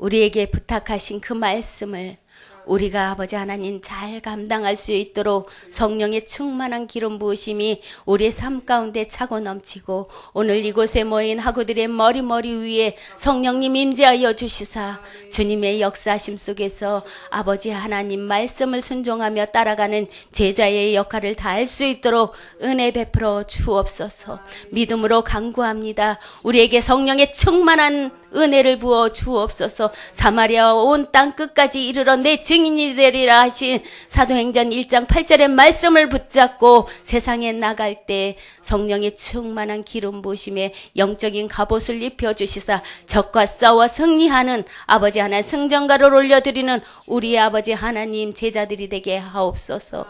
우리에게 부탁하신 그 말씀을 우리가 아버지 하나님 잘 감당할 수 있도록 성령의 충만한 기름 부으심이 우리의 삶 가운데 차고 넘치고 오늘 이곳에 모인 하구들의 머리 위에 성령님 임재하여 주시사 주님의 역사심 속에서 아버지 하나님 말씀을 순종하며 따라가는 제자의 역할을 다할 수 있도록 은혜 베풀어 주옵소서. 믿음으로 간구합니다. 우리에게 성령의 충만한 은혜를 부어 주옵소서. 사마리아 온 땅 끝까지 이르러 내 증인이 되리라 하신 사도행전 1장 8절의 말씀을 붙잡고 세상에 나갈 때 성령의 충만한 기름 부으심에 영적인 갑옷을 입혀주시사 적과 싸워 승리하는 아버지 하나님 승전가를 올려드리는 우리 아버지 하나님 제자들이 되게 하옵소서.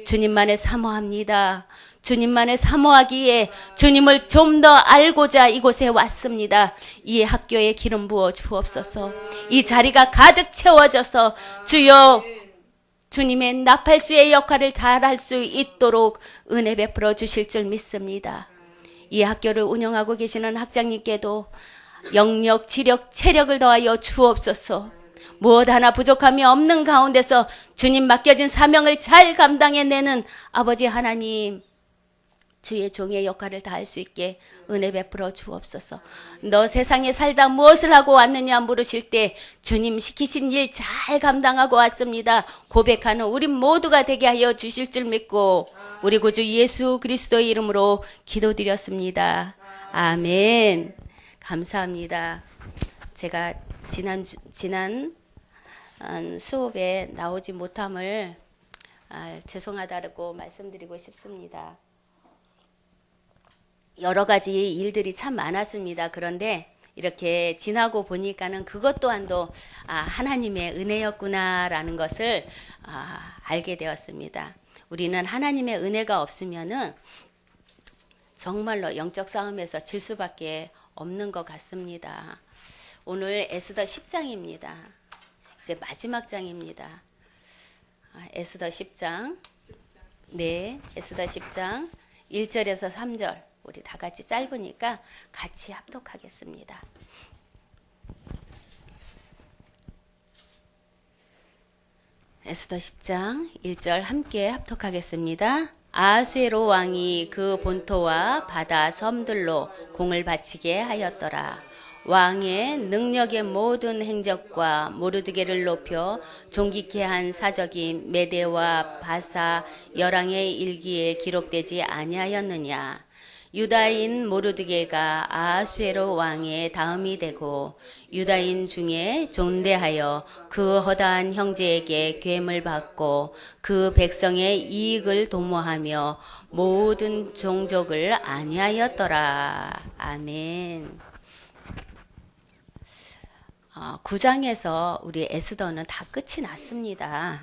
주님만을 사모합니다. 주님만을 사모하기에 주님을 좀 더 알고자 이곳에 왔습니다. 이 학교에 기름 부어 주옵소서. 이 자리가 가득 채워져서 주여 주님의 나팔수의 역할을 잘 할 수 있도록 은혜 베풀어 주실 줄 믿습니다. 이 학교를 운영하고 계시는 학장님께도 영력, 지력, 체력을 더하여 주옵소서. 무엇 하나 부족함이 없는 가운데서 주님 맡겨진 사명을 잘 감당해내는 아버지 하나님 주의 종의 역할을 다할 수 있게 은혜 베풀어 주옵소서. 너 세상에 살다 무엇을 하고 왔느냐 물으실 때 주님 시키신 일 잘 감당하고 왔습니다. 고백하는 우리 모두가 되게 하여 주실 줄 믿고 우리 구주 예수 그리스도의 이름으로 기도드렸습니다. 아멘. 감사합니다. 제가 지난 수업에 나오지 못함을 죄송하다고 말씀드리고 싶습니다. 여러 가지 일들이 참 많았습니다. 그런데 이렇게 지나고 보니까는 그것 또한도 하나님의 은혜였구나라는 것을 알게 되었습니다. 우리는 하나님의 은혜가 없으면은 정말로 영적 싸움에서 질 수밖에 없는 것 같습니다. 오늘 에스더 10장입니다. 이제 마지막 장입니다. 에스더 10장. 네, 에스더 10장 1절에서 3절. 우리 다 같이 짧으니까 같이 합독하겠습니다. 에스더 10장 1절 함께 합독하겠습니다. 아하수에로 왕이 그 본토와 바다 섬들로 공을 바치게 하였더라. 왕의 능력의 모든 행적과 모르드게를 높여 존귀케 한 사적이 메대와 바사 열왕의 일기에 기록되지 아니하였느냐. 유다인 모르드게가 아하수에로 왕의 다음이 되고 유다인 중에 존대하여 그 허다한 형제에게 괴물 받고 그 백성의 이익을 도모하며 모든 종족을 아니하였더라. 아멘. 9장에서 우리 에스더는 다 끝이 났습니다.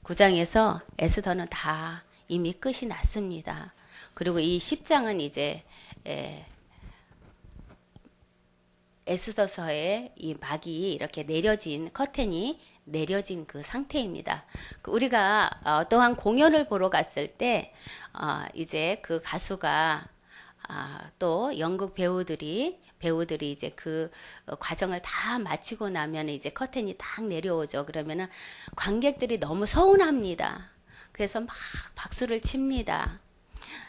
9장에서 에스더는 다 이미 끝이 났습니다. 그리고 이 10장은 이제 에스더서의 이 막이 이렇게 내려진 커튼이 내려진 그 상태입니다. 우리가 어떠한 공연을 보러 갔을 때 이제 그 가수가 또 연극 배우들이 이제 그 과정을 다 마치고 나면 이제 커튼이 딱 내려오죠. 그러면은 관객들이 너무 서운합니다. 그래서 막 박수를 칩니다.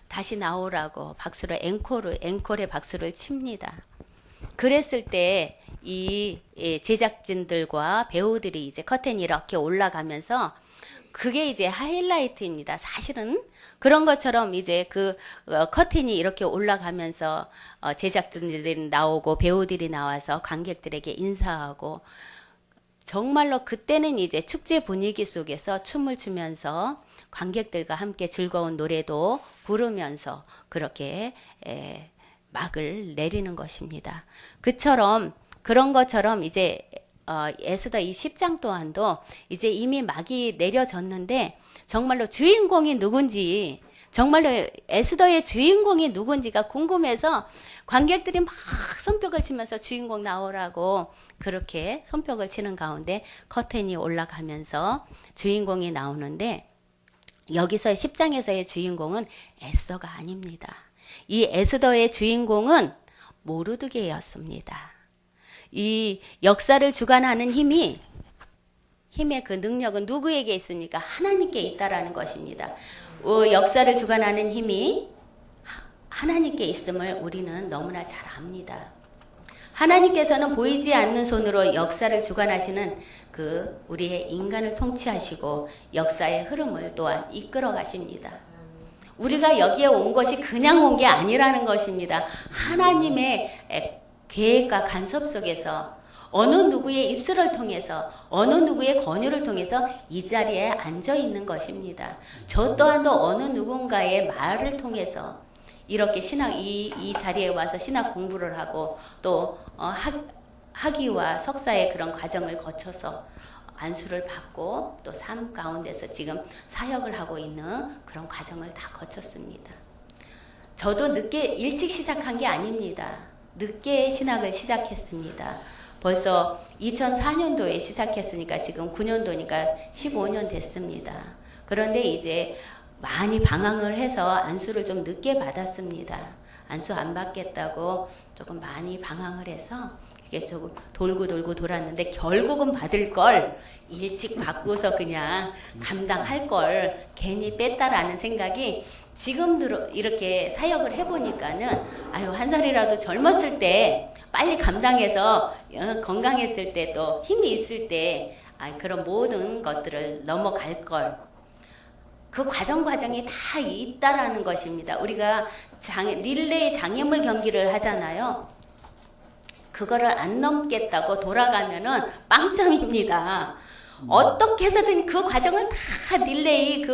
다시 나오라고 박수를 앵콜에 박수를 칩니다. 그랬을 때 이 제작진들과 배우들이 이제 커튼이 이렇게 올라가면서 그게 이제 하이라이트입니다. 사실은 그런 것처럼 이제 그 커튼이 이렇게 올라가면서 제작진들이 나오고 배우들이 나와서 관객들에게 인사하고 정말로 그때는 이제 축제 분위기 속에서 춤을 추면서 관객들과 함께 즐거운 노래도 부르면서 그렇게 막을 내리는 것입니다. 그런 것처럼 이제 에스더 이 10장 또한도 이제 이미 막이 내려졌는데 정말로 주인공이 누군지 정말로 에스더의 주인공이 누군지가 궁금해서 관객들이 막 손뼉을 치면서 주인공 나오라고 그렇게 손뼉을 치는 가운데 커튼이 올라가면서 주인공이 나오는데 여기서 10장에서의 주인공은 에스더가 아닙니다. 이 에스더의 주인공은 모르드게였습니다. 이 역사를 주관하는 힘의 그 능력은 누구에게 있습니까? 하나님께 있다라는 것입니다. 역사를 주관하는 힘이 하나님께 있음을 우리는 너무나 잘 압니다. 하나님께서는 보이지 않는 손으로 역사를 주관하시는 우리의 인간을 통치하시고 역사의 흐름을 또한 이끌어 가십니다. 우리가 여기에 온 것이 그냥 온 게 아니라는 것입니다. 하나님의 계획과 간섭 속에서 어느 누구의 입술을 통해서 어느 누구의 권유를 통해서 이 자리에 앉아 있는 것입니다. 저 또한도 어느 누군가의 말을 통해서 이렇게 이 자리에 와서 신학 공부를 하고 또 학위와 석사의 그런 과정을 거쳐서 안수를 받고 또 삶 가운데서 지금 사역을 하고 있는 그런 과정을 다 거쳤습니다. 저도 일찍 시작한 게 아닙니다. 늦게 신학을 시작했습니다. 벌써 2004년도에 시작했으니까 지금 9년도니까 15년 됐습니다. 그런데 이제 많이 방황을 해서 안수를 좀 늦게 받았습니다. 안수 안 받겠다고 조금 많이 방황을 해서 이게 조금 돌고 돌았는데 결국은 받을 걸 일찍 받고서 그냥 감당할 걸 괜히 뺐다라는 생각이 지금 이렇게 사역을 해보니까는 한 살이라도 젊었을 때 빨리 감당해서 건강했을 때 또 힘이 있을 때 그런 모든 것들을 넘어갈 걸 그 과정이 다 있다라는 것입니다. 우리가 릴레이 장애물 경기를 하잖아요. 그거를 안 넘겠다고 돌아가면은 빵점입니다. 어떻게 해서든 그 과정을 다 릴레이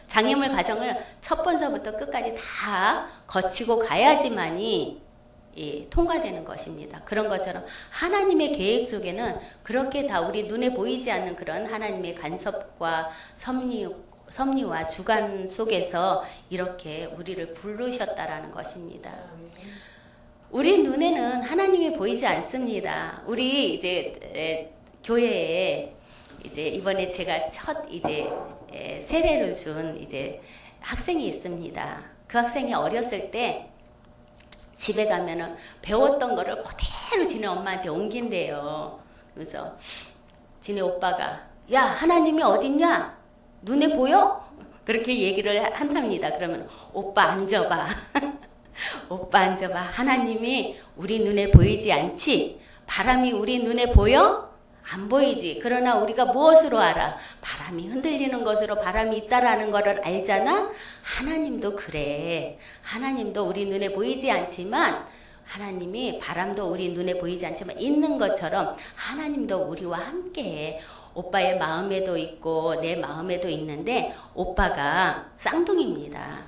장애물 과정을 첫 번서부터 끝까지 다 거치고 가야지만이 통과되는 것입니다. 그런 것처럼 하나님의 계획 속에는 그렇게 다 우리 눈에 보이지 않는 그런 하나님의 간섭과 섭리와 주관 속에서 이렇게 우리를 부르셨다라는 것입니다. 우리 눈에는 하나님이 보이지 않습니다. 우리 이제 교회에 이제 이번에 제가 첫 세례를 준 학생이 있습니다. 그 학생이 어렸을 때 집에 가면은 배웠던 거를 그대로 지네 엄마한테 옮긴대요. 그래서 지네 오빠가 야 하나님이 어딨냐? 눈에 보여? 그렇게 얘기를 한답니다. 그러면 오빠 앉아봐. 오빠 앉아봐. 하나님이 우리 눈에 보이지 않지? 바람이 우리 눈에 보여? 안 보이지. 그러나 우리가 무엇으로 알아? 바람이 흔들리는 것으로 바람이 있다라는 것을 알잖아? 하나님도 그래. 하나님도 우리 눈에 보이지 않지만 하나님이 바람도 우리 눈에 보이지 않지만 있는 것처럼 하나님도 우리와 함께해. 오빠의 마음에도 있고 내 마음에도 있는데 오빠가 쌍둥이입니다.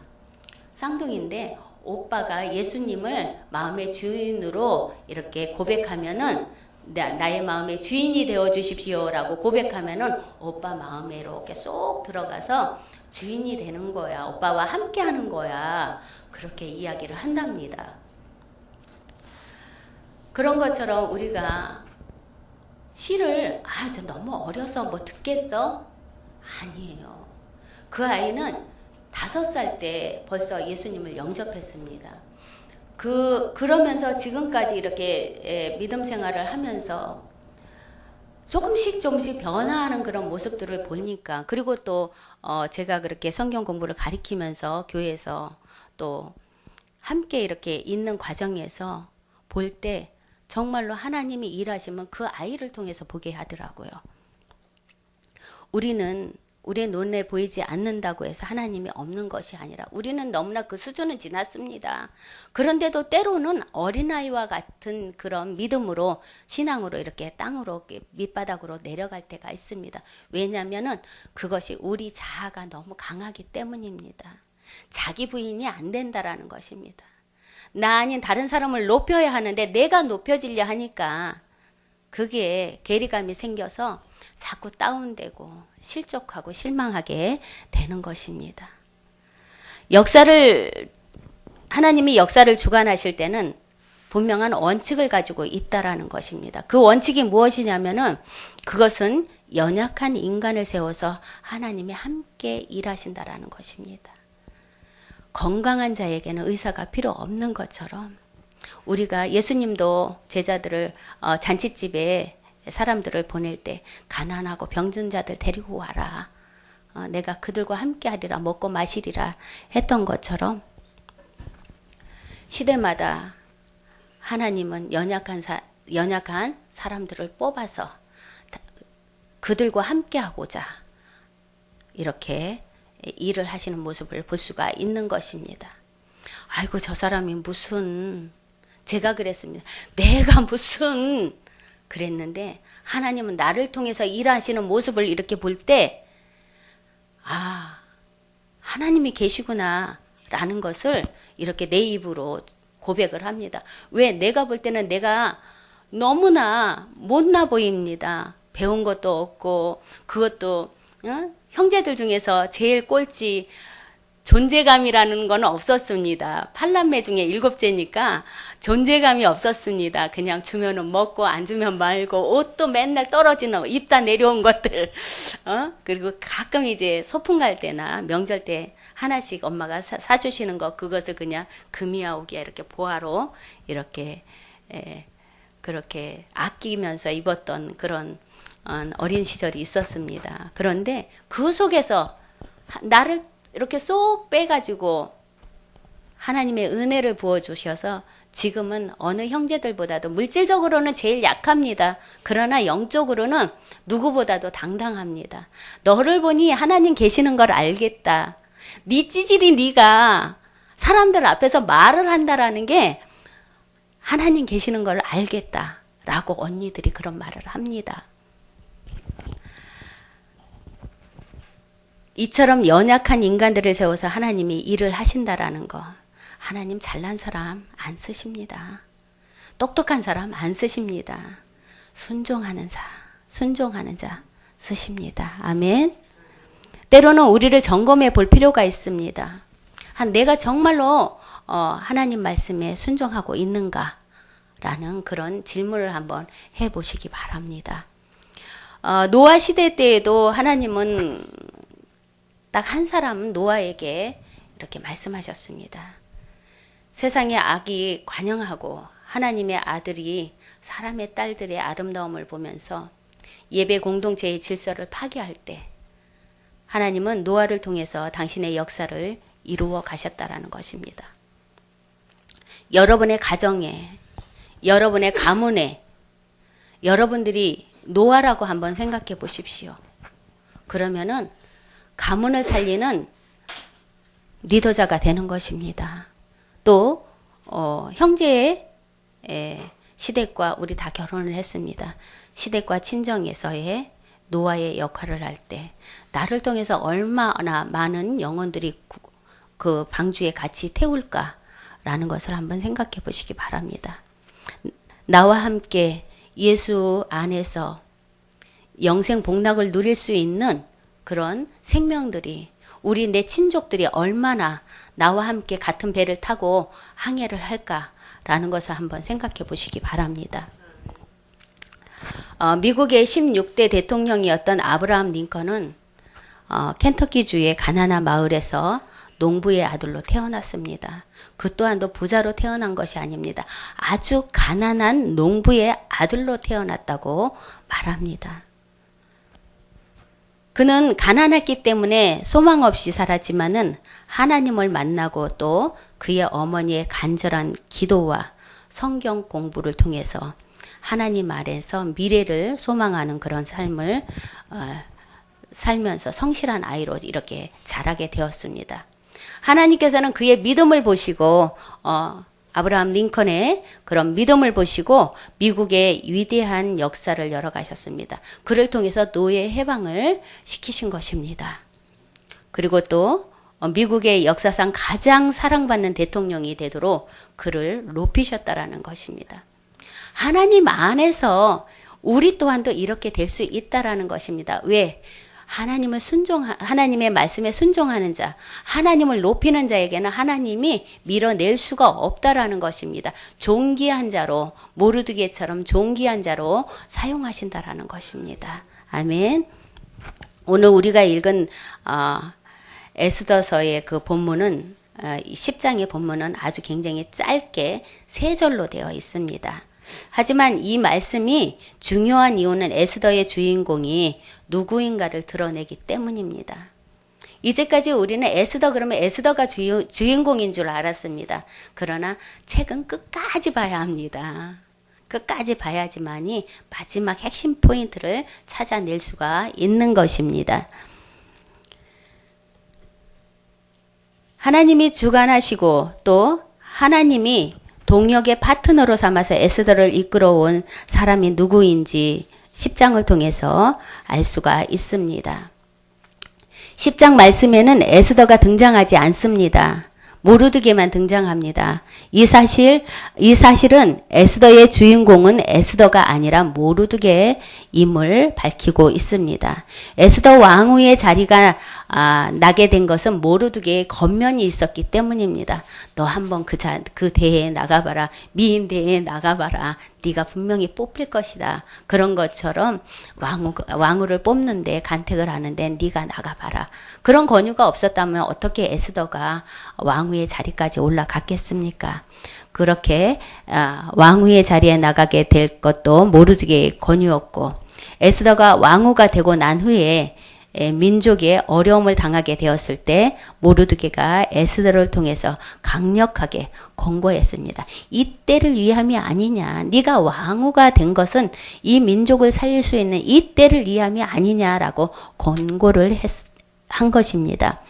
쌍둥이인데 오빠가 예수님을 마음의 주인으로 이렇게 고백하면은 나의 마음의 주인이 되어 주십시오라고 고백하면은 오빠 마음에 이렇게 쏙 들어가서 주인이 되는 거야. 오빠와 함께 하는 거야. 그렇게 이야기를 한답니다. 그런 것처럼 우리가 시를 저 너무 어려서 뭐 듣겠어? 아니에요. 그 아이는 5살 때 벌써 예수님을 영접했습니다. 그러면서 지금까지 이렇게 믿음 생활을 하면서 조금씩 변화하는 그런 모습들을 보니까 그리고 또 제가 그렇게 성경 공부를 가리키면서 교회에서 또 함께 이렇게 있는 과정에서 볼 때 정말로 하나님이 일하시면 그 아이를 통해서 보게 하더라고요. 우리는 우리의 눈에 보이지 않는다고 해서 하나님이 없는 것이 아니라 우리는 너무나 그 수준은 지났습니다. 그런데도 때로는 어린아이와 같은 그런 믿음으로 신앙으로 이렇게 땅으로 밑바닥으로 내려갈 때가 있습니다. 왜냐하면 그것이 우리 자아가 너무 강하기 때문입니다. 자기 부인이 안 된다라는 것입니다. 나 아닌 다른 사람을 높여야 하는데 내가 높여지려 하니까 그게 괴리감이 생겨서 자꾸 다운되고 실족하고 실망하게 되는 것입니다. 하나님이 역사를 주관하실 때는 분명한 원칙을 가지고 있다라는 것입니다. 그 원칙이 무엇이냐면은 그것은 연약한 인간을 세워서 하나님이 함께 일하신다라는 것입니다. 건강한 자에게는 의사가 필요 없는 것처럼 우리가 예수님도 제자들을 잔치집에 사람들을 보낼 때 가난하고 병든 자들 데리고 와라. 내가 그들과 함께 하리라, 먹고 마시리라 했던 것처럼 시대마다 하나님은 연약한 사람들을 뽑아서 그들과 함께 하고자 이렇게 일을 하시는 모습을 볼 수가 있는 것입니다. 아이고, 저 사람이 무슨, 제가 그랬습니다. 내가 무슨 그랬는데 하나님은 나를 통해서 일하시는 모습을 이렇게 볼 때 하나님이 계시구나 라는 것을 이렇게 내 입으로 고백을 합니다. 왜? 내가 볼 때는 내가 너무나 못나 보입니다. 배운 것도 없고 그것도 형제들 중에서 제일 꼴찌, 존재감이라는 건 없었습니다. 8남매 중에 7째니까 존재감이 없었습니다. 그냥 주면은 먹고 안 주면 말고 옷도 맨날 떨어지는 입 다 내려온 것들. 그리고 가끔 이제 소풍 갈 때나 명절 때 하나씩 엄마가 사주시는 거, 그것을 그냥 금이야오기야 이렇게 보화로 이렇게 그렇게 아끼면서 입었던 그런 어린 시절이 있었습니다. 그런데 그 속에서 나를 이렇게 쏙 빼가지고 하나님의 은혜를 부어주셔서 지금은 어느 형제들보다도 물질적으로는 제일 약합니다. 그러나 영적으로는 누구보다도 당당합니다. 너를 보니 하나님 계시는 걸 알겠다. 네 찌질이 네가 사람들 앞에서 말을 한다라는 게 하나님 계시는 걸 알겠다. 라고 언니들이 그런 말을 합니다. 이처럼 연약한 인간들을 세워서 하나님이 일을 하신다라는 거. 하나님 잘난 사람 안 쓰십니다. 똑똑한 사람 안 쓰십니다. 순종하는 자 쓰십니다. 아멘. 때로는 우리를 점검해 볼 필요가 있습니다. 내가 정말로 하나님 말씀에 순종하고 있는가? 라는 그런 질문을 한번 해보시기 바랍니다. 노아 시대 때에도 하나님은 딱 한 사람 노아에게 이렇게 말씀하셨습니다. 세상의 악이 관영하고 하나님의 아들이 사람의 딸들의 아름다움을 보면서 예배 공동체의 질서를 파괴할 때 하나님은 노아를 통해서 당신의 역사를 이루어 가셨다라는 것입니다. 여러분의 가정에, 여러분의 가문에 여러분들이 노아라고 한번 생각해 보십시오. 그러면은 가문을 살리는 리더자가 되는 것입니다. 또 형제의 시댁과 우리 다 결혼을 했습니다. 시댁과 친정에서의 노아의 역할을 할 때 나를 통해서 얼마나 많은 영혼들이 그 방주에 같이 태울까라는 것을 한번 생각해 보시기 바랍니다. 나와 함께 예수 안에서 영생 복락을 누릴 수 있는 그런 생명들이, 우리 내 친족들이 얼마나 나와 함께 같은 배를 타고 항해를 할까라는 것을 한번 생각해 보시기 바랍니다. 미국의 16대 대통령이었던 아브라함 링컨은 켄터키주의 가나나 마을에서 농부의 아들로 태어났습니다. 그 또한도 부자로 태어난 것이 아닙니다. 아주 가난한 농부의 아들로 태어났다고 말합니다. 그는 가난했기 때문에 소망 없이 살았지만은 하나님을 만나고 또 그의 어머니의 간절한 기도와 성경 공부를 통해서 하나님 아래서 미래를 소망하는 그런 삶을 살면서 성실한 아이로 이렇게 자라게 되었습니다. 하나님께서는 그의 믿음을 보시고 아브라함 링컨의 그런 믿음을 보시고 미국의 위대한 역사를 열어가셨습니다. 그를 통해서 노예 해방을 시키신 것입니다. 그리고 또 미국의 역사상 가장 사랑받는 대통령이 되도록 그를 높이셨다라는 것입니다. 하나님 안에서 우리 또한도 이렇게 될 수 있다라는 것입니다. 왜? 하나님의 말씀에 순종하는 자, 하나님을 높이는 자에게는 하나님이 밀어낼 수가 없다라는 것입니다. 존귀한 자로, 모르드게처럼 존귀한 자로 사용하신다라는 것입니다. 아멘. 오늘 우리가 읽은 에스더서의 그 본문은 이 10장의 본문은 아주 굉장히 짧게 3절로 되어 있습니다. 하지만 이 말씀이 중요한 이유는 에스더의 주인공이 누구인가를 드러내기 때문입니다. 이제까지 우리는 에스더 그러면 에스더가 주인공인 줄 알았습니다. 그러나 책은 끝까지 봐야 합니다. 끝까지 봐야지만이 마지막 핵심 포인트를 찾아낼 수가 있는 것입니다. 하나님이 주관하시고 또 하나님이 동역의 파트너로 삼아서 에스더를 이끌어온 사람이 누구인지 10장을 통해서 알 수가 있습니다. 10장 말씀에는 에스더가 등장하지 않습니다. 모르드게만 등장합니다. 이 사실은 에스더의 주인공은 에스더가 아니라 모르드게임을 밝히고 있습니다. 에스더 왕후의 자리가 나게 된 것은 모르드게의 겉면이 있었기 때문입니다. 너 한번 그 대회에 나가봐라. 미인 대회에 나가봐라. 네가 분명히 뽑힐 것이다. 그런 것처럼 왕후를 뽑는데 간택을 하는데 네가 나가봐라. 그런 권유가 없었다면 어떻게 에스더가 왕후의 자리까지 올라갔겠습니까? 그렇게 왕후의 자리에 나가게 될 것도 모르드게의 권유였고 에스더가 왕후가 되고 난 후에 민족의 어려움을 당하게 되었을 때 모르드게가 에스더를 통해서 강력하게 권고했습니다. 이때를 위함이 아니냐. 네가 왕후가 된 것은 이 민족을 살릴 수 있는 이때를 위함이 아니냐라고 권고를 한 것입니다.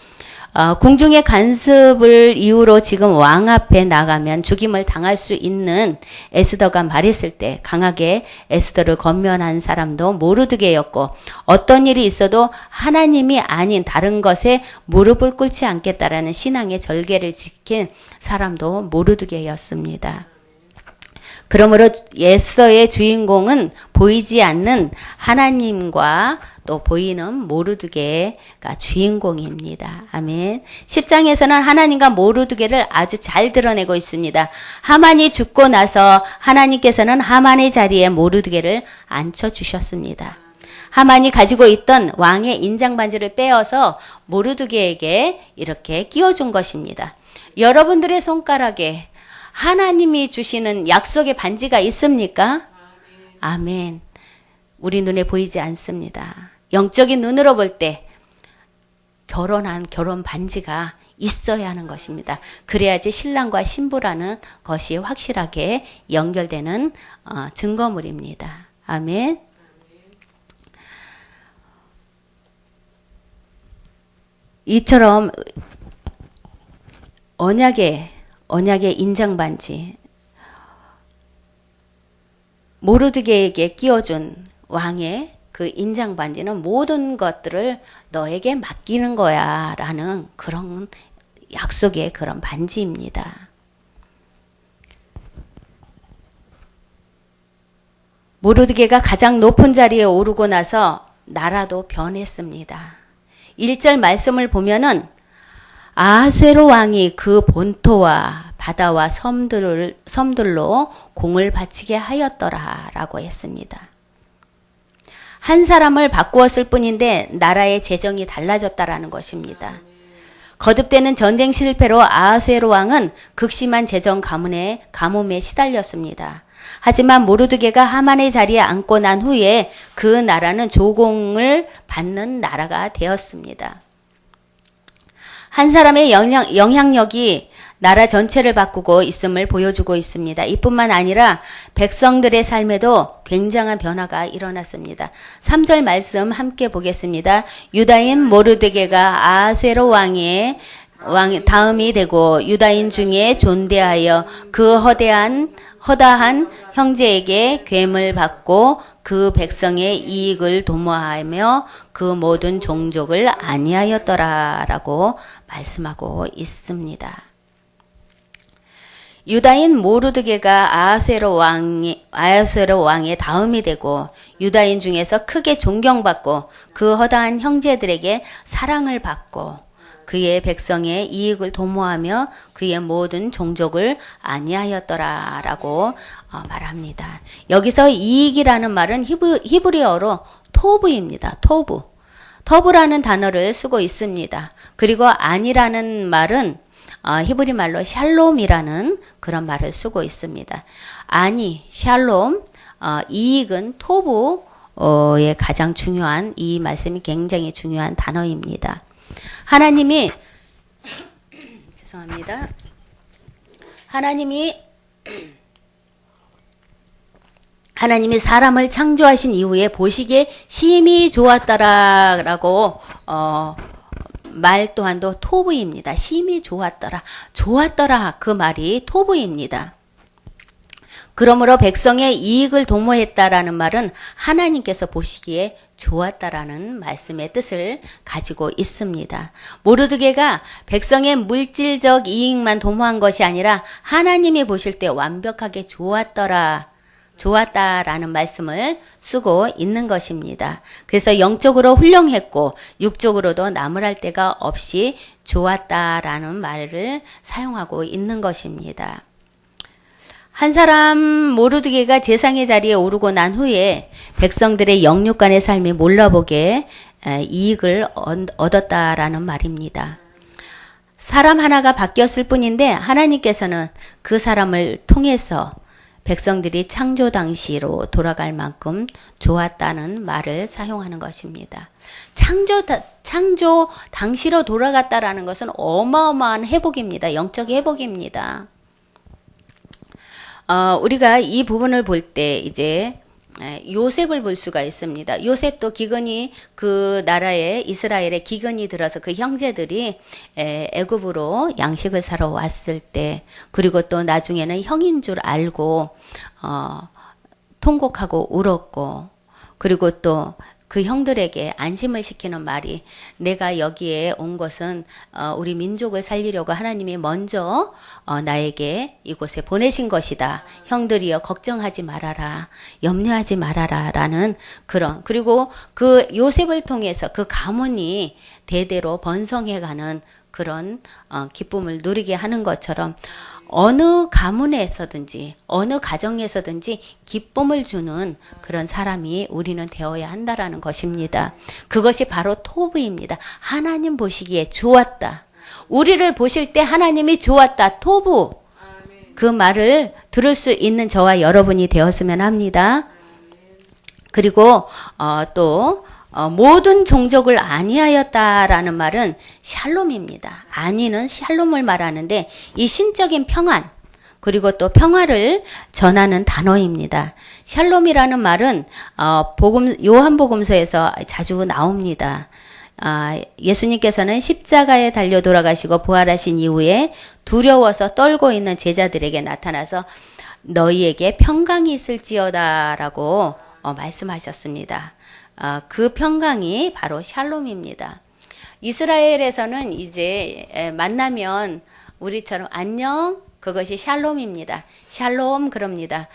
궁중의 간섭을 이유로 지금 왕 앞에 나가면 죽임을 당할 수 있는 에스더가 말했을 때 강하게 에스더를 권면한 사람도 모르드게였고 어떤 일이 있어도 하나님이 아닌 다른 것에 무릎을 꿇지 않겠다라는 신앙의 절개를 지킨 사람도 모르드게였습니다. 그러므로 에스더의 주인공은 보이지 않는 하나님과 또 보이는 모르드게가 주인공입니다. 아멘. 10장에서는 하나님과 모르드게를 아주 잘 드러내고 있습니다. 하만이 죽고 나서 하나님께서는 하만의 자리에 모르드게를 앉혀주셨습니다. 하만이 가지고 있던 왕의 인장반지를 빼어서 모르드게에게 이렇게 끼워준 것입니다. 여러분들의 손가락에 하나님이 주시는 약속의 반지가 있습니까? 아멘. 우리 눈에 보이지 않습니다. 영적인 눈으로 볼 때 결혼 반지가 있어야 하는 것입니다. 그래야지 신랑과 신부라는 것이 확실하게 연결되는 증거물입니다. 아멘. 이처럼 언약의 인장반지 모르드게에게 끼워준 왕의 그 인장반지는 모든 것들을 너에게 맡기는 거야 라는 그런 약속의 그런 반지입니다. 모르드게가 가장 높은 자리에 오르고 나서 나라도 변했습니다. 1절 말씀을 보면은 아하수에로 왕이 그 본토와 바다와 섬들로 공을 바치게 하였더라 라고 했습니다. 한 사람을 바꾸었을 뿐인데 나라의 재정이 달라졌다라는 것입니다. 거듭되는 전쟁 실패로 아하수에로 왕은 극심한 재정 가뭄에 시달렸습니다. 하지만 모르드게가 하만의 자리에 앉고 난 후에 그 나라는 조공을 받는 나라가 되었습니다. 한 사람의 영향력이 나라 전체를 바꾸고 있음을 보여주고 있습니다. 이뿐만 아니라 백성들의 삶에도 굉장한 변화가 일어났습니다. 3절 말씀 함께 보겠습니다. 유다인 모르드게가 아하수에로 왕의 다음이 되고 유다인 중에 존대하여 그 허다한 형제에게 괴물 받고 그 백성의 이익을 도모하며 그 모든 종족을 아니하였더라라고 말씀하고 있습니다. 유다인 모르드게가 아하수에로 왕의 다음이 되고 유다인 중에서 크게 존경받고 그 허다한 형제들에게 사랑을 받고 그의 백성의 이익을 도모하며 그의 모든 종족을 아니하였더라라고 말합니다. 여기서 이익이라는 말은 히브리어로 토브입니다. 토브라는 단어를 쓰고 있습니다. 그리고 아니라는 말은 히브리 말로 샬롬이라는 그런 말을 쓰고 있습니다. 아니, 샬롬, 이익은 토부의 가장 중요한, 이 말씀이 굉장히 중요한 단어입니다. 하나님이 죄송합니다. 하나님이 사람을 창조하신 이후에 보시기에 심히 좋았더라라고 말 또한도 토부입니다. 심히 좋았더라. 좋았더라 그 말이 토부입니다. 그러므로 백성의 이익을 도모했다라는 말은 하나님께서 보시기에 좋았다라는 말씀의 뜻을 가지고 있습니다. 모르드게가 백성의 물질적 이익만 도모한 것이 아니라 하나님이 보실 때 완벽하게 좋았다라는 말씀을 쓰고 있는 것입니다. 그래서 영적으로 훌륭했고 육적으로도 나무랄 데가 없이 좋았다라는 말을 사용하고 있는 것입니다. 한 사람 모르드게가 제상의 자리에 오르고 난 후에 백성들의 영육간의 삶이 몰라보게 이익을 얻었다라는 말입니다. 사람 하나가 바뀌었을 뿐인데 하나님께서는 그 사람을 통해서 백성들이 창조 당시로 돌아갈 만큼 좋았다는 말을 사용하는 것입니다. 창조 당시로 돌아갔다라는 것은 어마어마한 회복입니다. 영적 회복입니다. 우리가 이 부분을 볼 때 이제 요셉을 볼 수가 있습니다. 요셉도 기근이 그 나라에 이스라엘에 기근이 들어서 그 형제들이 애굽으로 양식을 사러 왔을 때 그리고 또 나중에는 형인 줄 알고 통곡하고 울었고 그리고 또 그 형들에게 안심을 시키는 말이 내가 여기에 온 것은 우리 민족을 살리려고 하나님이 먼저 나에게 이곳에 보내신 것이다. 형들이여 걱정하지 말아라. 염려하지 말아라. 라는 그리고 그 요셉을 통해서 그 가문이 대대로 번성해가는 그런 기쁨을 누리게 하는 것처럼 어느 가문에서든지 어느 가정에서든지 기쁨을 주는 그런 사람이 우리는 되어야 한다라는 것입니다. 그것이 바로 토부입니다. 하나님 보시기에 좋았다. 우리를 보실 때 하나님이 좋았다. 토부. 그 말을 들을 수 있는 저와 여러분이 되었으면 합니다. 그리고 또 모든 종족을 안위하였다라는 말은 샬롬입니다. 안위는 샬롬을 말하는데 이 신적인 평안 그리고 또 평화를 전하는 단어입니다. 샬롬이라는 말은 요한복음서에서 자주 나옵니다. 예수님께서는 십자가에 달려 돌아가시고 부활하신 이후에 두려워서 떨고 있는 제자들에게 나타나서 너희에게 평강이 있을지어다라고 말씀하셨습니다. 그 평강이 바로 샬롬입니다. 이스라엘에서는 이제 만나면 우리처럼 안녕 그것이 샬롬입니다. 샬롬 그럽니다.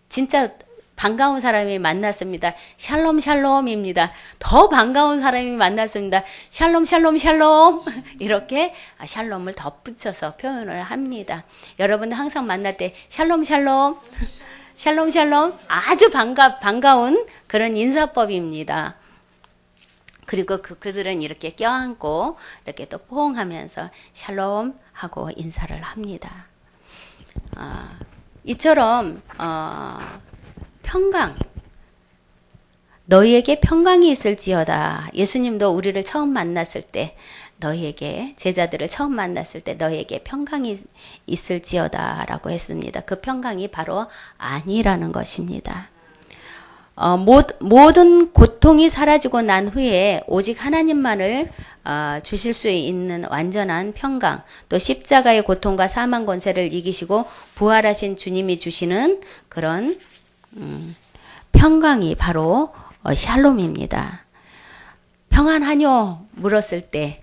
진짜 반가운 사람이 만났습니다. 샬롬 샬롬입니다. 더 반가운 사람이 만났습니다. 샬롬 샬롬 샬롬 이렇게 샬롬을 덧붙여서 표현을 합니다. 여러분들 항상 만날 때 샬롬 샬롬 샬롬 샬롬 아주 반가운 그런 인사법입니다. 그리고 그들은 이렇게 껴안고 이렇게 또 포옹하면서 샬롬 하고 인사를 합니다. 이처럼 평강 너희에게 평강이 있을지어다. 예수님도 우리를 처음 만났을 때 너희에게 제자들을 처음 만났을 때 너희에게 평강이 있을지어다 라고 했습니다. 그 평강이 바로 안위라는 것입니다. 모든 고통이 사라지고 난 후에 오직 하나님만을 주실 수 있는 완전한 평강 또 십자가의 고통과 사망 권세를 이기시고 부활하신 주님이 주시는 그런 평강이 바로 샬롬입니다. 평안하뇨 물었을 때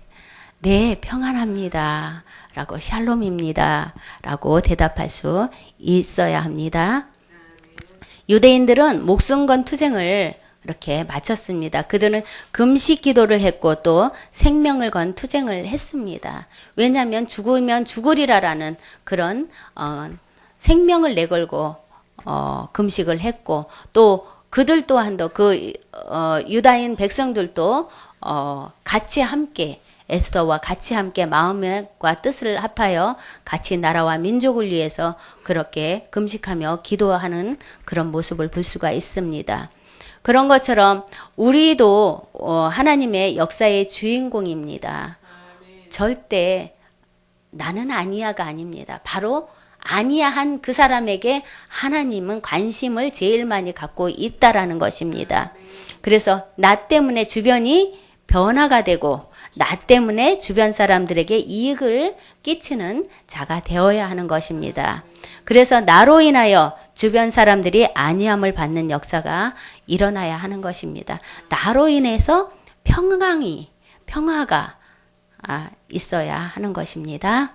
네, 평안합니다. 라고 샬롬입니다. 라고 대답할 수 있어야 합니다. 유대인들은 목숨 건 투쟁을 이렇게 마쳤습니다. 그들은 금식 기도를 했고 또 생명을 건 투쟁을 했습니다. 왜냐하면 죽으면 죽으리라라는 그런 생명을 내걸고 금식을 했고 또 그들 또한도 유다인 백성들도 같이 함께 에스더와 같이 함께 마음과 뜻을 합하여 같이 나라와 민족을 위해서 그렇게 금식하며 기도하는 그런 모습을 볼 수가 있습니다. 그런 것처럼 우리도 하나님의 역사의 주인공입니다. 절대 나는 아니야가 아닙니다. 바로 아니야한 그 사람에게 하나님은 관심을 제일 많이 갖고 있다라는 것입니다. 그래서 나 때문에 주변이 변화가 되고 나 때문에 주변 사람들에게 이익을 끼치는 자가 되어야 하는 것입니다. 그래서 나로 인하여 주변 사람들이 안위함을 받는 역사가 일어나야 하는 것입니다. 나로 인해서 평화가 있어야 하는 것입니다.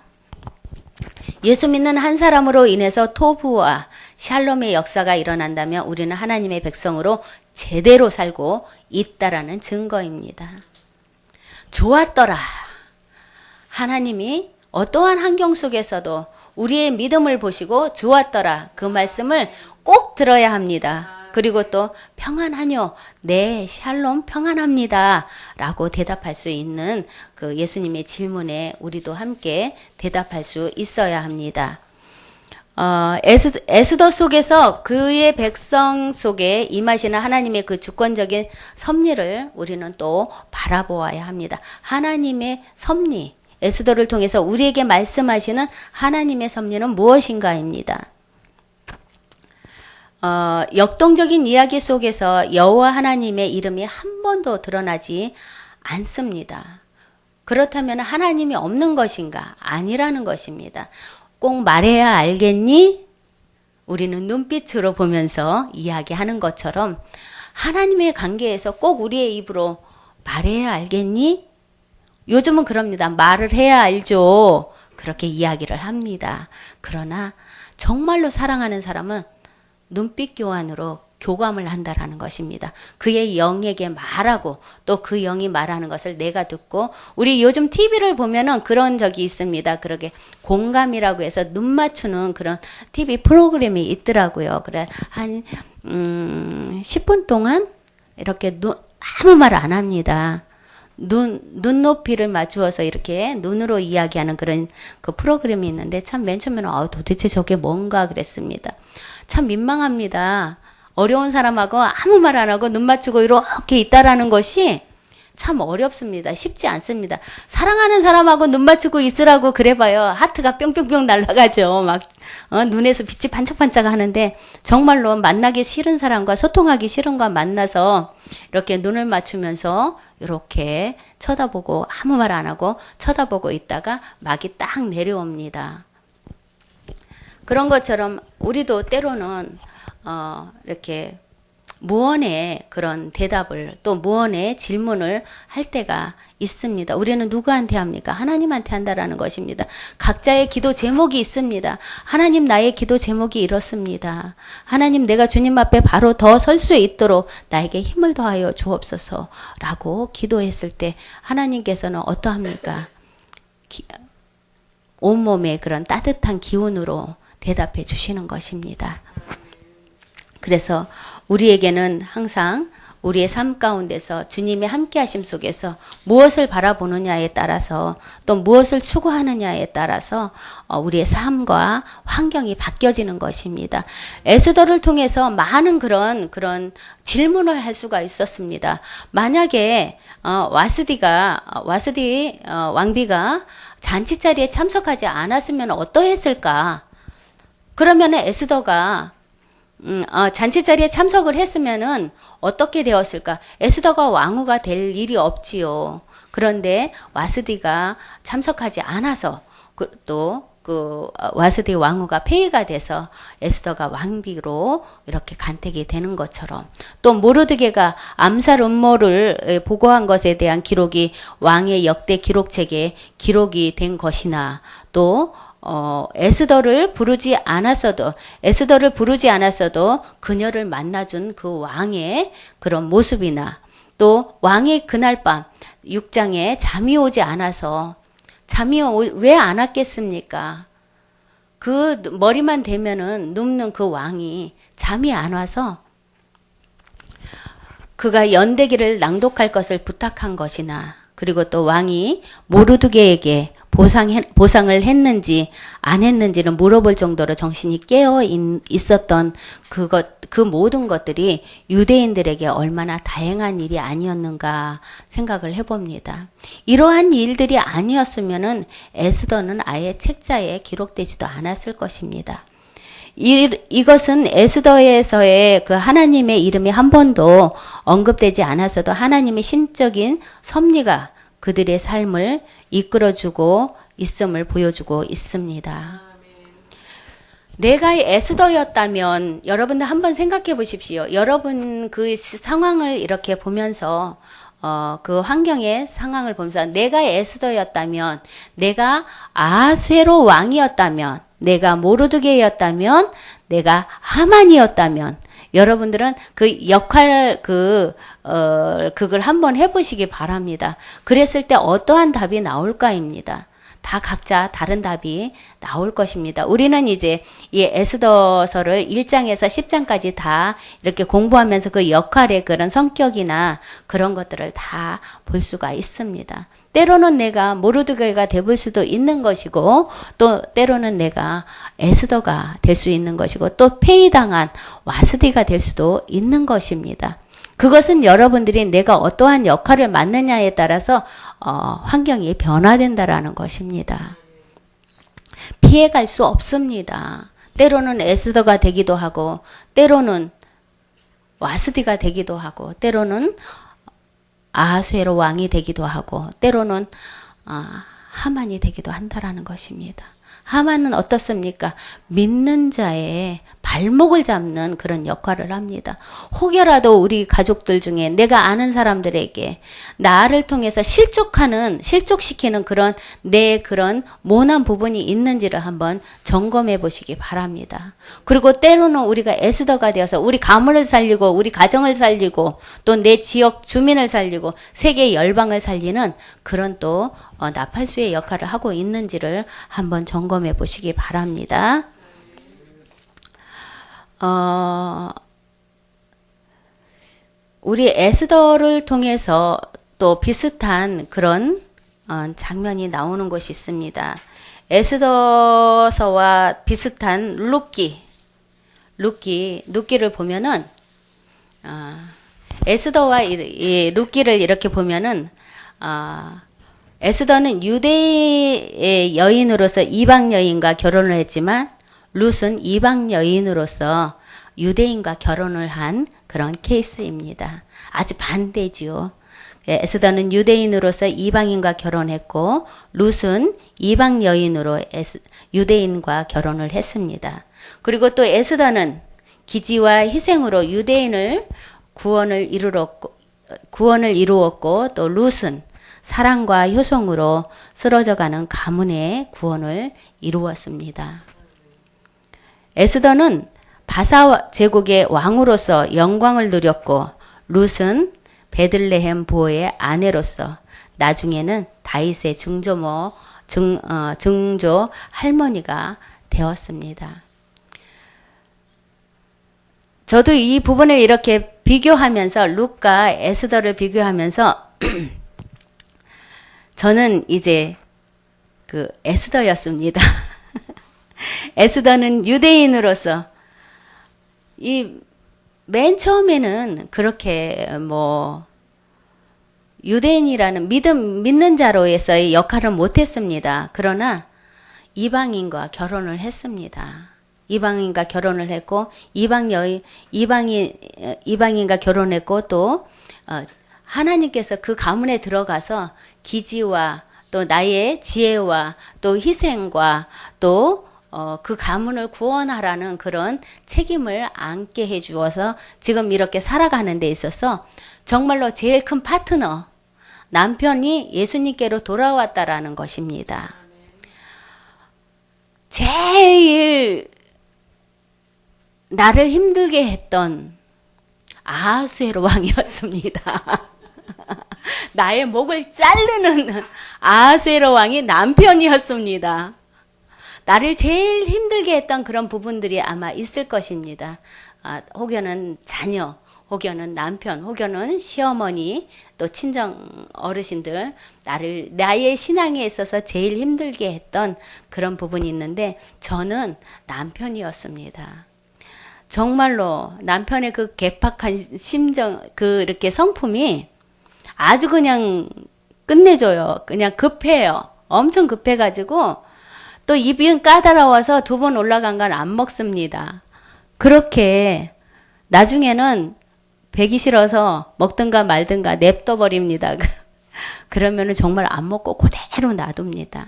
예수 믿는 한 사람으로 인해서 토부와 샬롬의 역사가 일어난다면 우리는 하나님의 백성으로 제대로 살고 있다라는 증거입니다. 좋았더라. 하나님이 어떠한 환경 속에서도 우리의 믿음을 보시고 좋았더라. 그 말씀을 꼭 들어야 합니다. 그리고 또 평안하뇨. 네, 샬롬 평안합니다. 라고 대답할 수 있는 그 예수님의 질문에 우리도 함께 대답할 수 있어야 합니다. 에스더 속에서 그의 백성 속에 임하시는 하나님의 그 주권적인 섭리를 우리는 또 바라보아야 합니다. 하나님의 섭리, 에스더를 통해서 우리에게 말씀하시는 하나님의 섭리는 무엇인가입니다. 역동적인 이야기 속에서 여호와 하나님의 이름이 한 번도 드러나지 않습니다. 그렇다면 하나님이 없는 것인가? 아니라는 것입니다. 꼭 말해야 알겠니? 우리는 눈빛으로 보면서 이야기하는 것처럼 하나님의 관계에서 꼭 우리의 입으로 말해야 알겠니? 요즘은 그럽니다. 말을 해야 알죠. 그렇게 이야기를 합니다. 그러나 정말로 사랑하는 사람은 눈빛 교환으로 교감을 한다라는 것입니다. 그의 영에게 말하고 또 그 영이 말하는 것을 내가 듣고 우리 요즘 TV를 보면은 그런 적이 있습니다. 그러게 공감이라고 해서 눈 맞추는 그런 TV 프로그램이 있더라고요. 그래 한 10분 동안 이렇게 아무 말 안 합니다. 눈높이를 맞추어서 이렇게 눈으로 이야기하는 그런 그 프로그램이 있는데 참 맨 처음에는 도대체 저게 뭔가 그랬습니다. 참 민망합니다. 어려운 사람하고 아무 말 안 하고 눈 맞추고 이렇게 있다라는 것이 참 어렵습니다. 쉽지 않습니다. 사랑하는 사람하고 눈 맞추고 있으라고 그래봐요. 하트가 뿅뿅뿅 날아가죠. 막 눈에서 빛이 반짝반짝 하는데 정말로 만나기 싫은 사람과 소통하기 싫은 거 만나서 이렇게 눈을 맞추면서 이렇게 쳐다보고 아무 말 안 하고 쳐다보고 있다가 막이 딱 내려옵니다. 그런 것처럼 우리도 때로는 이렇게 무언의 그런 대답을 또 무언의 질문을 할 때가 있습니다. 우리는 누구한테 합니까? 하나님한테 한다라는 것입니다. 각자의 기도 제목이 있습니다. 하나님 나의 기도 제목이 이렇습니다. 하나님 내가 주님 앞에 바로 더 설 수 있도록 나에게 힘을 더하여 주옵소서 라고 기도했을 때 하나님께서는 어떠합니까? 온몸의 그런 따뜻한 기운으로 대답해 주시는 것입니다. 그래서 우리에게는 항상 우리의 삶 가운데서 주님의 함께 하심 속에서 무엇을 바라보느냐에 따라서 또 무엇을 추구하느냐에 따라서 우리의 삶과 환경이 바뀌어지는 것입니다. 에스더를 통해서 많은 그런 질문을 할 수가 있었습니다. 만약에 와스디 왕비가 잔치자리에 참석하지 않았으면 어떠했을까? 그러면 에스더가 잔치자리에 참석을 했으면은 어떻게 되었을까? 에스더가 왕후가 될 일이 없지요. 그런데 와스디가 참석하지 않아서 와스디 왕후가 폐위가 돼서 에스더가 왕비로 이렇게 간택이 되는 것처럼 또 모르드게가 암살 음모를 보고한 것에 대한 기록이 왕의 역대 기록책에 기록이 된 것이나 또 에스더를 부르지 않았어도 그녀를 만나준 그 왕의 그런 모습이나 또 왕의 그날 밤 6장에 잠이 오지 않아서 왜 안 왔겠습니까? 그 머리만 대면은 눕는 그 왕이 잠이 안 와서 그가 연대기를 낭독할 것을 부탁한 것이나 그리고 또 왕이 모르드게에게 보상을 했는지 안 했는지를 물어볼 정도로 정신이 깨어 있었던 그 모든 것들이 유대인들에게 얼마나 다행한 일이 아니었는가 생각을 해봅니다. 이러한 일들이 아니었으면은 에스더는 아예 책자에 기록되지도 않았을 것입니다. 이것은 에스더에서의 그 하나님의 이름이 한 번도 언급되지 않았어도 하나님의 신적인 섭리가 그들의 삶을 이끌어주고 있음을 보여주고 있습니다. 내가 에스더였다면 여러분들 한번 생각해 보십시오. 여러분 그 상황을 이렇게 보면서 그 환경의 상황을 보면서 내가 에스더였다면, 내가 아수에로 왕이었다면, 내가 모르드게였다면, 내가 하만이었다면, 여러분들은 그 역할 그걸 한번 해보시기 바랍니다. 그랬을 때 어떠한 답이 나올까입니다. 다 각자 다른 답이 나올 것입니다. 우리는 이제 이 에스더서를 1장에서 10장까지 다 이렇게 공부하면서 그 역할의 그런 성격이나 그런 것들을 다 볼 수가 있습니다. 때로는 내가 모르드게가 되볼 수도 있는 것이고, 또 때로는 내가 에스더가 될 수 있는 것이고, 또 폐위당한 와스디가 될 수도 있는 것입니다. 그것은 여러분들이 내가 어떠한 역할을 맡느냐에 따라서 환경이 변화된다라는 것입니다. 피해갈 수 없습니다. 때로는 에스더가 되기도 하고, 때로는 와스디가 되기도 하고, 때로는 아하수에로 왕이 되기도 하고, 때로는 하만이 되기도 한다라는 것입니다. 하만은 어떻습니까? 믿는 자의 발목을 잡는 그런 역할을 합니다. 혹여라도 우리 가족들 중에 내가 아는 사람들에게 나를 통해서 실족시키는 내 그런 모난 부분이 있는지를 한번 점검해 보시기 바랍니다. 그리고 때로는 우리가 에스더가 되어서 우리 가문을 살리고 우리 가정을 살리고 또 내 지역 주민을 살리고 세계 열방을 살리는 그런 또 나팔수의 역할을 하고 있는지를 한번 점검해 보시기 바랍니다. 우리 에스더를 통해서 또 비슷한 그런 장면이 나오는 곳이 있습니다. 에스더서와 비슷한 룻기를 보면은 에스더와 이 룻기를 이렇게 보면은 에스더는 유대의 여인으로서 이방 여인과 결혼을 했지만 룻은 이방 여인으로서 유대인과 결혼을 한 그런 케이스입니다. 아주 반대지요. 에스더는 유대인으로서 이방인과 결혼했고 룻은 이방 여인으로 유대인과 결혼을 했습니다. 그리고 또 에스더는 기지와 희생으로 유대인을 구원을 이루었고 또 룻은 사랑과 효성으로 쓰러져가는 가문의 구원을 이루었습니다. 에스더는 바사 제국의 왕으로서 영광을 누렸고 룻은 베들레헴 보호의 아내로서 나중에는 다윗의 증조 할머니가 되었습니다. 저도 이 부분을 이렇게 비교하면서 룻과 에스더를 비교하면서 저는 이제 그 에스더였습니다. 에스더는 유대인으로서 맨 처음에는 그렇게 유대인이라는 믿는 자로서의 역할을 못했습니다. 그러나 이방인과 결혼을 했습니다. 이방인과 결혼을 했고 이방인과 결혼했고 또 하나님께서 그 가문에 들어가서 기지와 또 나의 지혜와 또 희생과 또 그 가문을 구원하라는 그런 책임을 안게 해주어서 지금 이렇게 살아가는 데 있어서 정말로 제일 큰 파트너, 남편이 예수님께로 돌아왔다라는 것입니다. 제일 나를 힘들게 했던 아하수에로 왕이었습니다. 나의 목을 자르는 아하수에로 왕이 남편이었습니다. 나를 제일 힘들게 했던 그런 부분들이 아마 있을 것입니다. 혹여는 자녀, 혹여는 남편, 혹여는 시어머니, 또 친정 어르신들, 나의 신앙에 있어서 제일 힘들게 했던 그런 부분이 있는데, 저는 남편이었습니다. 정말로 남편의 그 개팍한 심정, 이렇게 성품이 아주 그냥 끝내줘요. 그냥 급해요. 엄청 급해가지고, 또 입이 까다로워서 2번 올라간 건 안 먹습니다. 그렇게 나중에는 배기 싫어서 먹든가 말든가 냅둬 버립니다. 그러면은 정말 안 먹고 그대로 놔둡니다.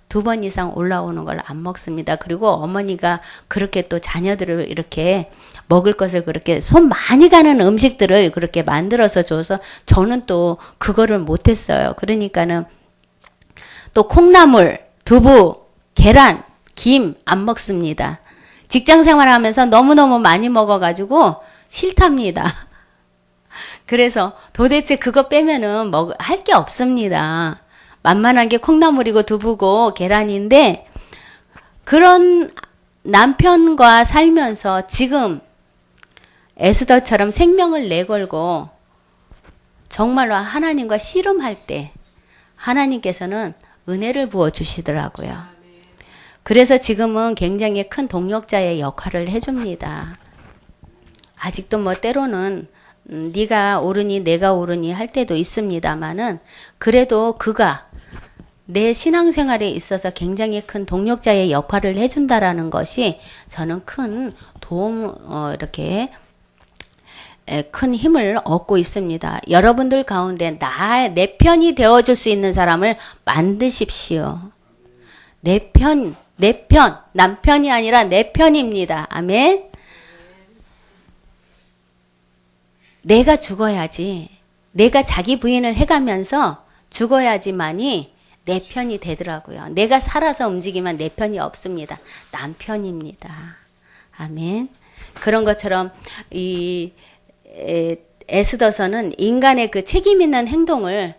2번 이상 올라오는 걸 안 먹습니다. 그리고 어머니가 그렇게 또 자녀들을 이렇게 먹을 것을 그렇게 손 많이 가는 음식들을 그렇게 만들어서 줘서 저는 또 그거를 못했어요. 그러니까는 또 콩나물, 두부, 계란, 김 안 먹습니다. 직장 생활하면서 너무너무 많이 먹어가지고 싫답니다. 그래서 도대체 그거 빼면은 할 게 없습니다. 만만한 게 콩나물이고 두부고 계란인데, 그런 남편과 살면서 지금 에스더처럼 생명을 내걸고 정말로 하나님과 씨름할 때 하나님께서는 은혜를 부어주시더라고요. 그래서 지금은 굉장히 큰 동력자의 역할을 해줍니다. 아직도 뭐 때로는 네가 옳으니 내가 옳으니 할 때도 있습니다만은, 그래도 그가 내 신앙생활에 있어서 굉장히 큰 동력자의 역할을 해준다라는 것이 저는 큰 도움, 이렇게 큰 힘을 얻고 있습니다. 여러분들 가운데 내 편이 되어줄 수 있는 사람을 만드십시오. 내 편, 남편이 아니라 내 편입니다. 아멘. 내가 죽어야지. 내가 자기 부인을 해가면서 죽어야지만이 내 편이 되더라고요. 내가 살아서 움직이면 내 편이 없습니다. 남편입니다. 아멘. 그런 것처럼 에스더서는 인간의 그 책임 있는 행동을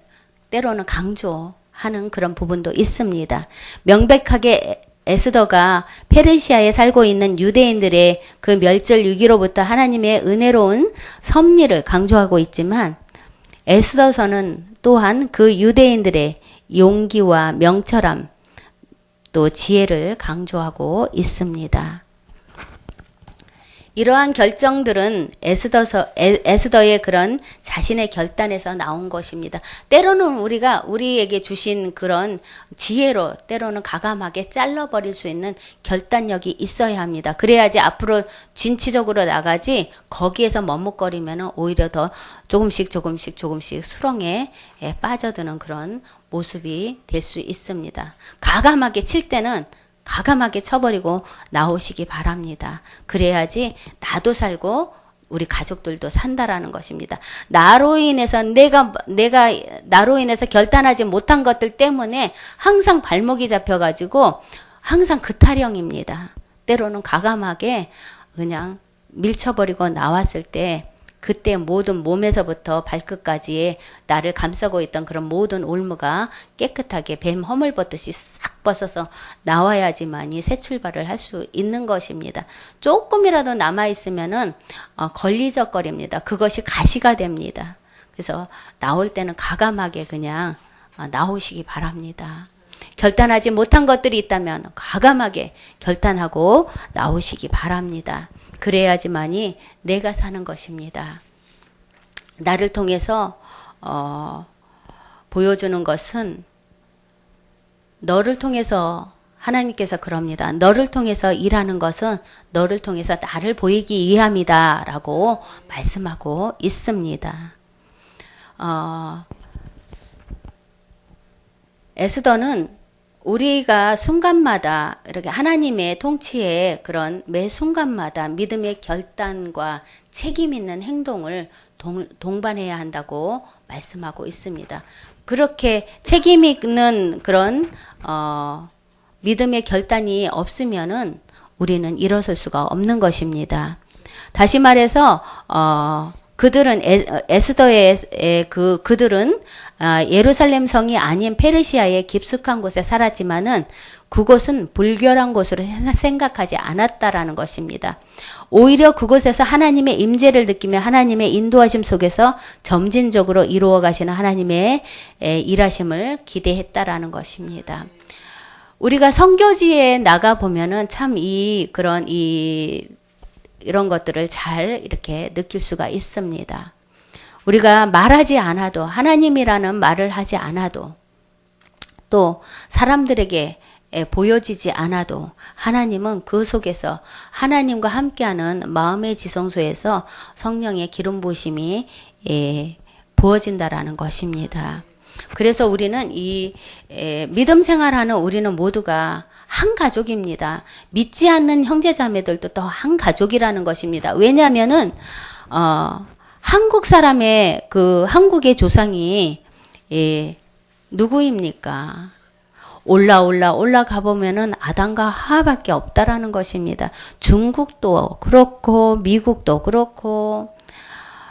때로는 강조하는 그런 부분도 있습니다. 명백하게 에스더가 페르시아에 살고 있는 유대인들의 그 멸절 위기로부터 하나님의 은혜로운 섭리를 강조하고 있지만, 에스더서는 또한 그 유대인들의 용기와 명철함, 또 지혜를 강조하고 있습니다. 이러한 결정들은 에스더의 그런 자신의 결단에서 나온 것입니다. 때로는 우리에게 주신 그런 지혜로 때로는 과감하게 잘라버릴 수 있는 결단력이 있어야 합니다. 그래야지 앞으로 진취적으로 나가지, 거기에서 머뭇거리면 오히려 더 조금씩 수렁에 빠져드는 그런 모습이 될 수 있습니다. 과감하게 칠 때는 과감하게 쳐버리고 나오시기 바랍니다. 그래야지 나도 살고 우리 가족들도 산다라는 것입니다. 나로 인해서 내가 나로 인해서 결단하지 못한 것들 때문에 항상 발목이 잡혀가지고 항상 그 타령입니다. 때로는 과감하게 그냥 밀쳐버리고 나왔을 때, 그때 모든 몸에서부터 발끝까지 나를 감싸고 있던 그런 모든 올무가 깨끗하게 뱀 허물 벗듯이 싹 벗어서 나와야지만이 새 출발을 할 수 있는 것입니다. 조금이라도 남아있으면은 걸리적거립니다. 그것이 가시가 됩니다. 그래서 나올 때는 과감하게 그냥 나오시기 바랍니다. 결단하지 못한 것들이 있다면 과감하게 결단하고 나오시기 바랍니다. 그래야지만이 내가 사는 것입니다. 나를 통해서 보여주는 것은, 너를 통해서 하나님께서 그럽니다. 너를 통해서 일하는 것은 너를 통해서 나를 보이기 위함이다 라고 말씀하고 있습니다. 에스더는 우리가 순간마다 이렇게 하나님의 통치에 그런 매 순간마다 믿음의 결단과 책임 있는 행동을 동반해야 한다고 말씀하고 있습니다. 그렇게 책임 있는 그런 믿음의 결단이 없으면은 우리는 일어설 수가 없는 것입니다. 다시 말해서 그들은 에스더의 그들은 예루살렘 성이 아닌 페르시아의 깊숙한 곳에 살았지만은 그곳은 불결한 곳으로 생각하지 않았다라는 것입니다. 오히려 그곳에서 하나님의 임재를 느끼며 하나님의 인도하심 속에서 점진적으로 이루어 가시는 하나님의 일하심을 기대했다라는 것입니다. 우리가 선교지에 나가 보면은 참 이런 것들을 잘 이렇게 느낄 수가 있습니다. 우리가 말하지 않아도, 하나님이라는 말을 하지 않아도, 또 사람들에게 보여지지 않아도 하나님은 그 속에서 하나님과 함께하는 마음의 지성소에서 성령의 기름 부으심이 부어진다라는 것입니다. 그래서 우리는 이 믿음 생활하는 우리는 모두가 한 가족입니다. 믿지 않는 형제자매들도 또 한 가족이라는 것입니다. 왜냐하면은 한국 사람의 그 한국의 조상이 누구입니까? 올라가 보면은 아담과 하와밖에 없다라는 것입니다. 중국도 그렇고 미국도 그렇고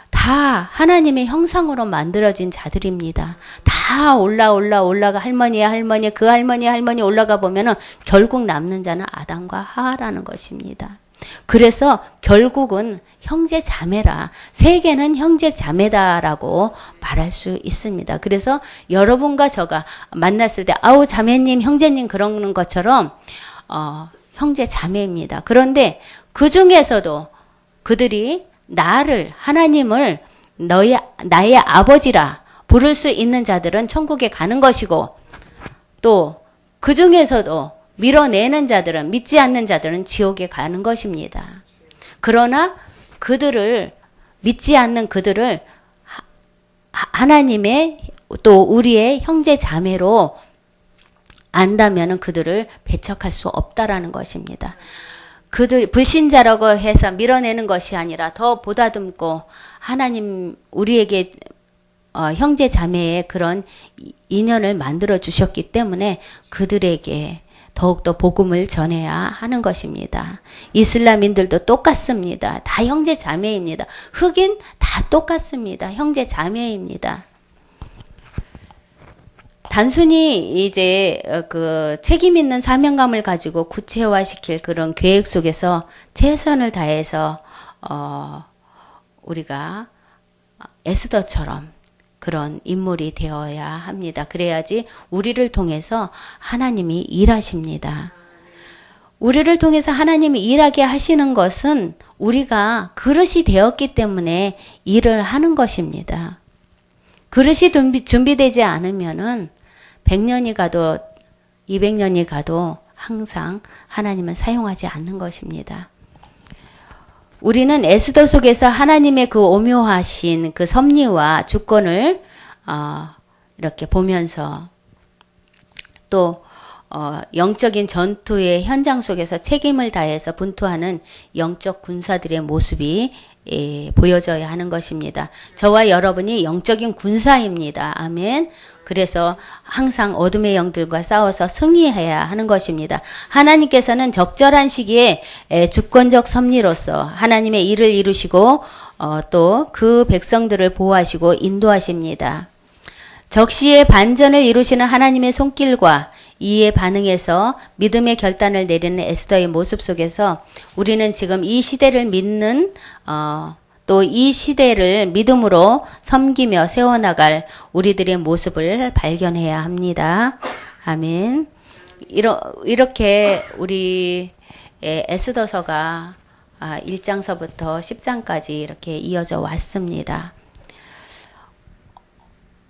다 하나님의 형상으로 만들어진 자들입니다. 다 올라가 할머니 그 할머니 올라가 보면은 결국 남는 자는 아담과 하와라는 것입니다. 그래서 결국은 형제 자매라, 세계는 형제 자매다라고 말할 수 있습니다. 그래서 여러분과 저가 만났을 때 아우 자매님 형제님 그러는 것처럼 형제 자매입니다. 그런데 그 중에서도 그들이 하나님을 나의 아버지라 부를 수 있는 자들은 천국에 가는 것이고, 또 그 중에서도 밀어내는 자들은, 믿지 않는 자들은 지옥에 가는 것입니다. 그러나 믿지 않는 그들을 하나님의 또 우리의 형제 자매로 안다면은 그들을 배척할 수 없다라는 것입니다. 그들 불신자라고 해서 밀어내는 것이 아니라 더 보다듬고 하나님 우리에게 형제 자매의 그런 인연을 만들어 주셨기 때문에 그들에게 더욱더 복음을 전해야 하는 것입니다. 이슬람인들도 똑같습니다. 다 형제 자매입니다. 흑인 다 똑같습니다. 형제 자매입니다. 단순히 이제 그 책임 있는 사명감을 가지고 구체화시킬 그런 계획 속에서 최선을 다해서 우리가 에스더처럼 그런 인물이 되어야 합니다. 그래야지 우리를 통해서 하나님이 일하십니다. 우리를 통해서 하나님이 일하게 하시는 것은 우리가 그릇이 되었기 때문에 일을 하는 것입니다. 그릇이 준비되지 않으면은 100년이 가도 200년이 가도 항상 하나님은 사용하지 않는 것입니다. 우리는 에스더 속에서 하나님의 그 오묘하신 그 섭리와 주권을 이렇게 보면서 또 영적인 전투의 현장 속에서 책임을 다해서 분투하는 영적 군사들의 모습이 보여져야 하는 것입니다. 저와 여러분이 영적인 군사입니다. 아멘. 그래서 항상 어둠의 영들과 싸워서 승리해야 하는 것입니다. 하나님께서는 적절한 시기에 주권적 섭리로서 하나님의 일을 이루시고 또 그 백성들을 보호하시고 인도하십니다. 적시에 반전을 이루시는 하나님의 손길과 이에 반응해서 믿음의 결단을 내리는 에스더의 모습 속에서 우리는 지금 이 시대를 믿는 또 이 시대를 믿음으로 섬기며 세워나갈 우리들의 모습을 발견해야 합니다. 아멘. 이렇게 우리 에스더서가 1장서부터 10장까지 이렇게 이어져 왔습니다.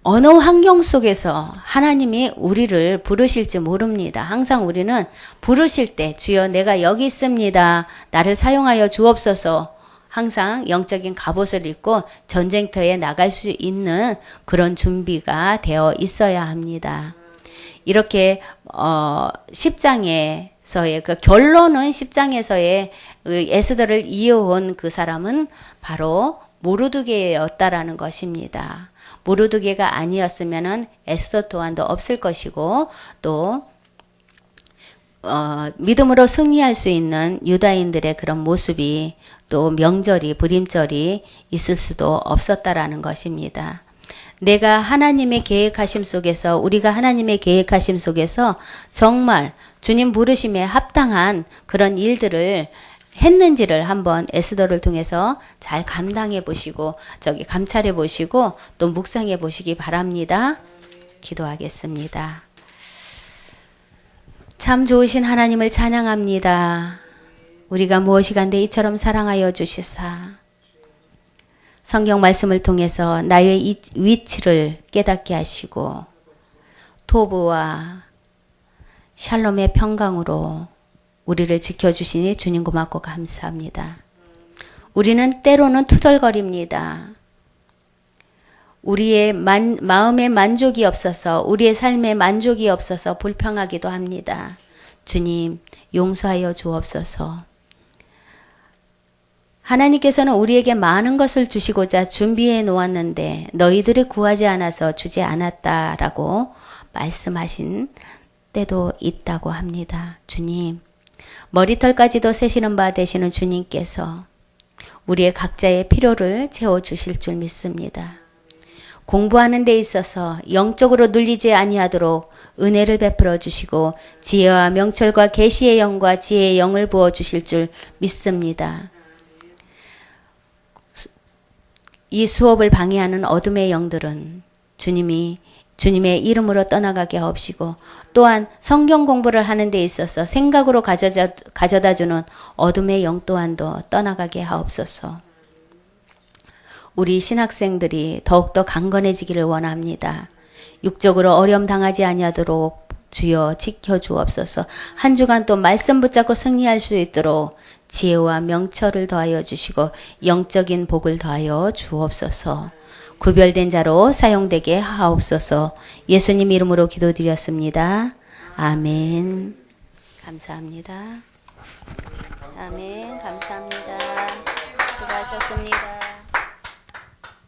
어느 환경 속에서 하나님이 우리를 부르실지 모릅니다. 항상 우리는 부르실 때 주여 내가 여기 있습니다. 나를 사용하여 주옵소서. 항상 영적인 갑옷을 입고 전쟁터에 나갈 수 있는 그런 준비가 되어 있어야 합니다. 이렇게 10장에서의 그 결론은 10장에서의 에스더를 이어온 그 사람은 바로 모르드게였다라는 것입니다. 모르드게가 아니었으면은 에스더 또한도 없을 것이고 또 믿음으로 승리할 수 있는 유다인들의 그런 모습이 또 명절이 불임절이 있을 수도 없었다라는 것입니다. 내가 하나님의 계획하심 속에서 우리가 하나님의 계획하심 속에서 정말 주님 부르심에 합당한 그런 일들을 했는지를 한번 에스더를 통해서 잘 감당해 보시고 감찰해 보시고 또 묵상해 보시기 바랍니다. 기도하겠습니다. 참 좋으신 하나님을 찬양합니다. 우리가 무엇이 간데 이처럼 사랑하여 주시사 성경 말씀을 통해서 나의 위치를 깨닫게 하시고 토부와 샬롬의 평강으로 우리를 지켜주시니 주님 고맙고 감사합니다. 우리는 때로는 투덜거립니다. 우리의 마음의 만족이 없어서 우리의 삶의 만족이 없어서 불평하기도 합니다. 주님 용서하여 주옵소서. 하나님께서는 우리에게 많은 것을 주시고자 준비해 놓았는데 너희들이 구하지 않아서 주지 않았다라고 말씀하신 때도 있다고 합니다. 주님 머리털까지도 세시는 바 되시는 주님께서 우리의 각자의 필요를 채워주실 줄 믿습니다. 공부하는 데 있어서 영적으로 눌리지 아니하도록 은혜를 베풀어 주시고 지혜와 명철과 계시의 영과 지혜의 영을 부어 주실 줄 믿습니다. 이 수업을 방해하는 어둠의 영들은 주님의 이름으로 떠나가게 하옵시고 또한 성경 공부를 하는 데 있어서 생각으로 가져다 주는 어둠의 영 또한도 떠나가게 하옵소서. 우리 신학생들이 더욱더 강건해지기를 원합니다. 육적으로 어려움 당하지 아니하도록 주여 지켜주옵소서. 한 주간 또 말씀 붙잡고 승리할 수 있도록 지혜와 명철을 더하여 주시고 영적인 복을 더하여 주옵소서. 구별된 자로 사용되게 하옵소서. 예수님 이름으로 기도드렸습니다. 아멘. 감사합니다. 아멘. 감사합니다. 수고하셨습니다.